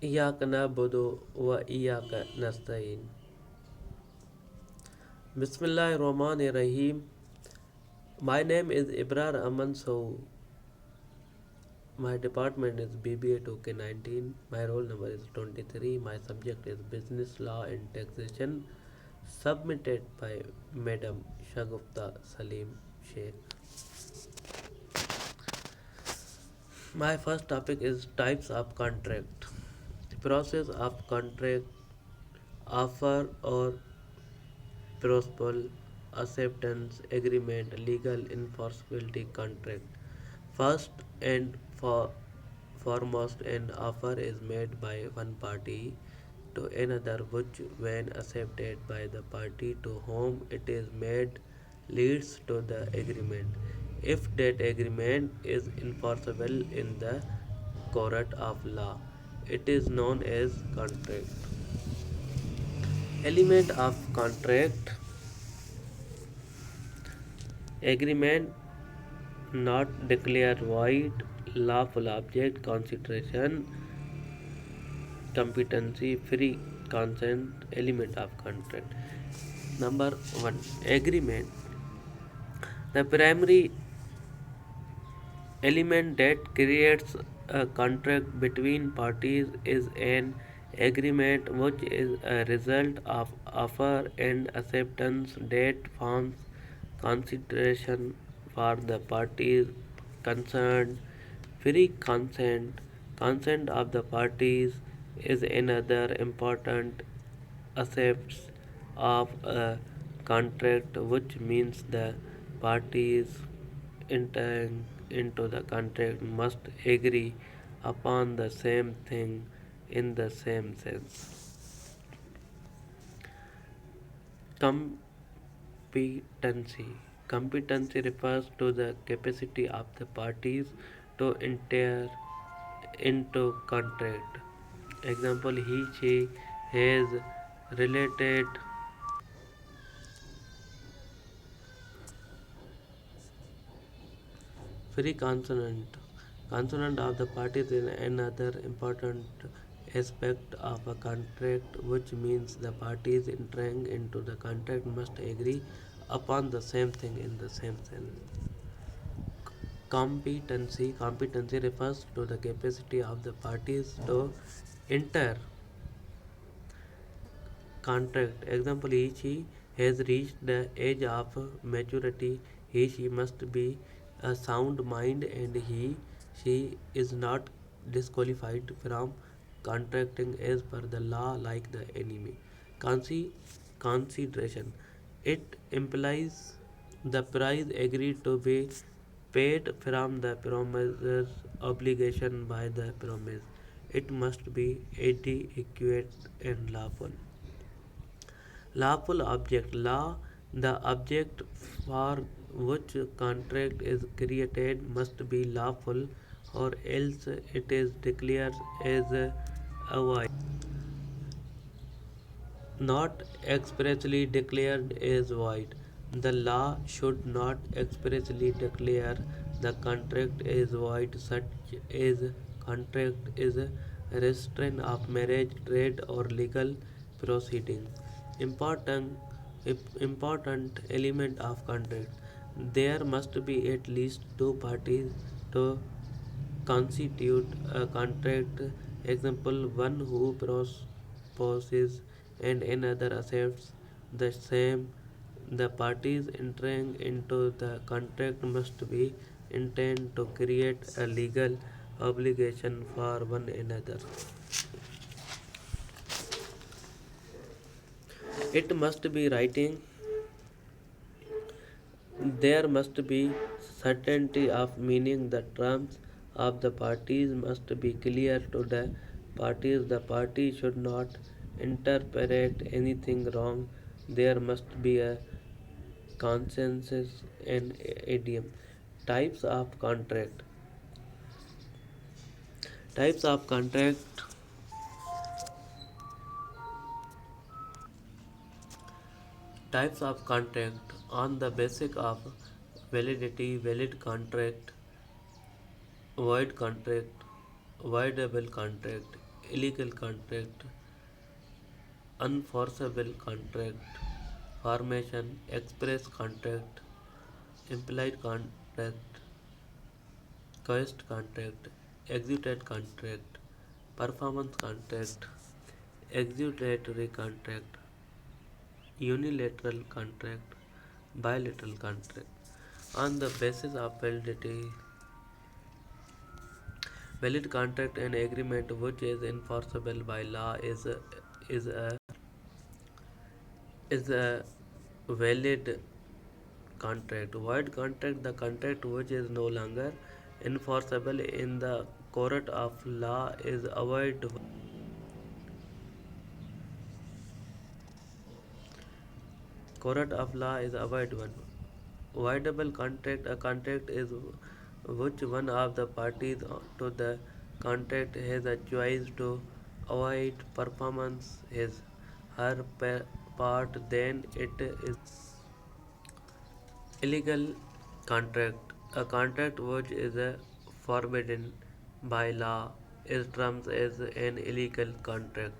إياك نعبد وإياك نستعين. Bismillahirrahmanirrahim. My name is Ibrar Aman. So my department is BBA 2K19. My roll number is 23. My subject is Business Law and Taxation. Submitted by Madam Shagufta Salim Sheikh. My first topic is types of contract. The process of contract, offer or proposal, acceptance, agreement, legal enforceability, contract. First and foremost, an offer is made by one party to another, which, when accepted by the party to whom it is made, leads to the agreement. If that agreement is enforceable in the court of law, it is known as contract. Element of contract: agreement not declared void, lawful object, consideration, competency, free consent. Element of contract. Number one, agreement. The primary element that creates a contract between parties is an agreement, which is a result of offer and acceptance that forms consideration for the parties concerned. Free consent. Consent of the parties is another important aspect of a contract, which means the parties entering into the contract must agree upon the same thing in the same sense. Competency. Competency refers to the capacity of the parties to enter into contract. Example: she has related. Free consonant. Consonant of the parties is another important aspect of a contract, which means the parties entering into the contract must agree upon the same thing in the same sense. Competency. Competency refers to the capacity of the parties to enter contract. Example: he has reached the age of maturity. She must be a sound mind, and she is not disqualified from contracting as per the law like the enemy. Consideration. It implies the price agreed to be paid from the promiser's obligation by the promise. It must be adequate and lawful. Lawful object. Law. The object for which contract is created must be lawful, or else it is declared as void. Not expressly declared as void. The law should not expressly declare the contract as void, such as contract is a restraint of marriage, trade, or legal proceedings. Important Important element of contract. There must be at least two parties to constitute a contract. Example: one who proposes and another accepts the same. The parties entering into the contract must be intend to create a legal obligation for one another. It must be writing. There must be certainty of meaning. The terms of the parties must be clear to the parties. The party should not interpret anything wrong. There must be a consensus and idiom. Types of contract. Types of contract. Types of contract on the basis of validity: valid contract, void contract, voidable contract, illegal contract, unenforceable contract, formation, express contract, implied contract, coerced contract, executed contract, performance contract, executory contract, unilateral contract, bilateral contract. On the basis of valid contract, an agreement which is enforceable by law is a is a valid contract. Void contract, the contract which is no longer enforceable in the court of law, is a void one. Voidable contract, a contract is which one of the parties to the contract has a choice to avoid performance his her part, then it is illegal contract. A contract which is forbidden by law is termed as an illegal contract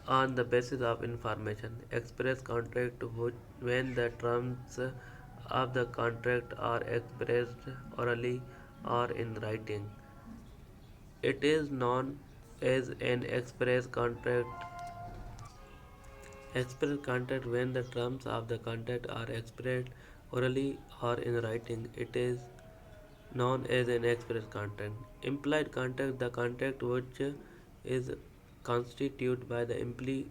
on the basis of information. Express contract, when the terms of the contract are expressed orally or in writing. It is known as an express contract. Express contract, when the terms of the contract are expressed orally or in writing. It is known as an express contract. Implied contract, the contract which is constituted by the implication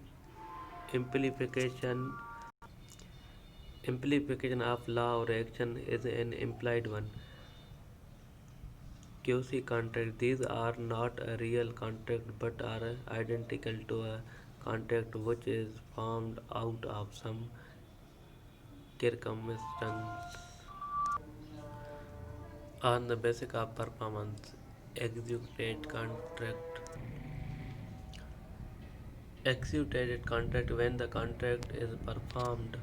of law or action, is an implied one. QC contract, these are not a real contract but are identical to a contract which is formed out of some circumstance on the basis of performance. Executed contract. Executed contract, when the contract is performed,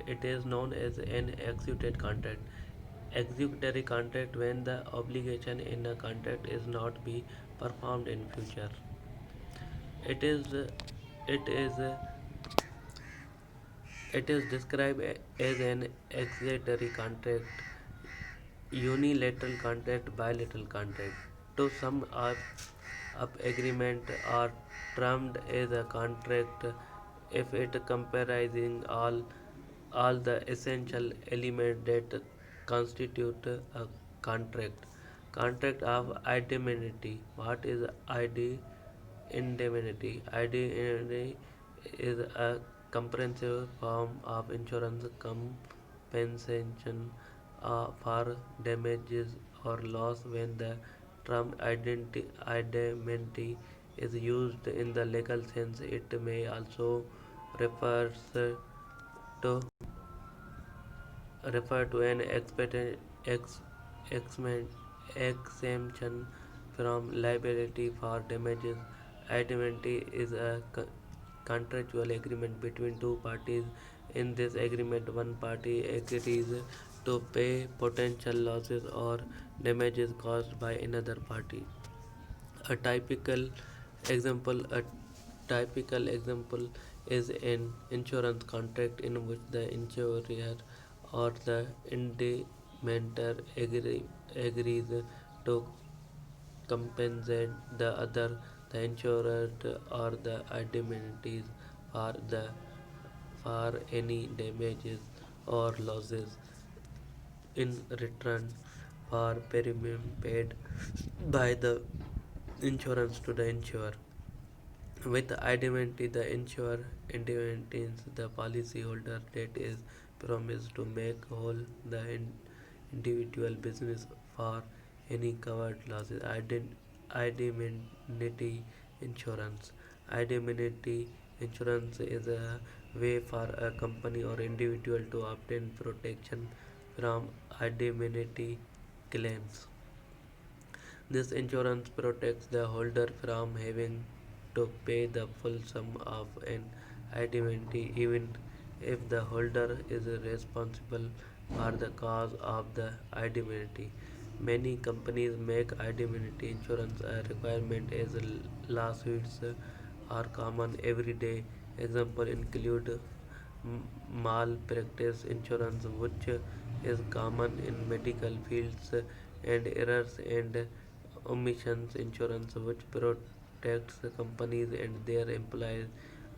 it is known as an executed contract. Executory contract, when the obligation in a contract is not be performed in future. It is it is it is described as an executory contract, unilateral contract, bilateral contract. To sum up agreement are termed as a contract if it comprising all the essential elements that constitute a contract. Contract of indemnity. What is ID? Indemnity. Indemnity is a comprehensive form of insurance compensation for damages or loss. When the term indemnity is used in the legal sense, it may also refers to an exemption from liability for damages. Indemnity is a contractual agreement between two parties. In this agreement, one party agrees to pay potential losses or damages caused by another party. A typical example is an insurance contract in which the insurer or the indemnitor agrees to compensate the other, the insurer or the indemnities, for any damages or losses in return for premium paid by the insurance to the insurer. With indemnity, the insurer indemnities the policyholder that is promised to make whole the individual business for any covered losses. Indemnity insurance. Indemnity insurance is a way for a company or individual to obtain protection from indemnity claims. This insurance protects the holder from having to pay the full sum of an indemnity even if the holder is responsible for the cause of the indemnity. Many companies make indemnity insurance a requirement as lawsuits are common every day. Examples include malpractice insurance, which is common in medical fields, and errors and omissions insurance, which protects companies and their employees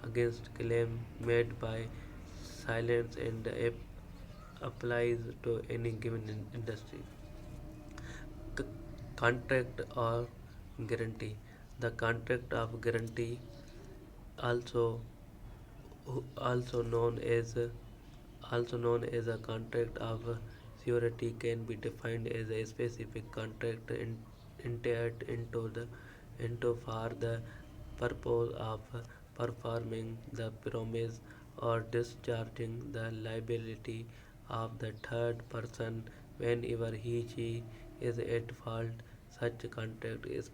against claims made by silence and applies to any given industry. C- Contract or guarantee. The contract of guarantee, also also known as a contract of surety, can be defined as a specific contract entered into for the purpose of performing the promise or discharging the liability of the third person whenever he/she is at fault. Such contract is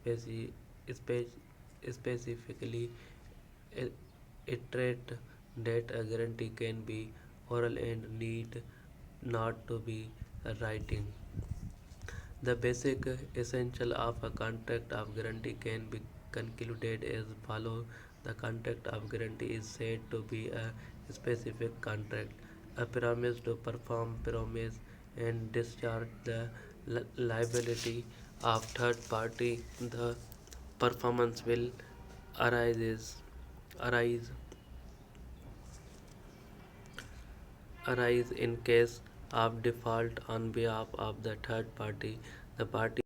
specifically iterate that a guarantee can be oral and need not to be writing. The basic essential of a contract of guarantee can be concluded as follows. The contract of guarantee is said to be a specific contract, a promise to perform, promise, and discharge the liability of third party. The performance will arise arise arise in case of default on behalf of the third party. The party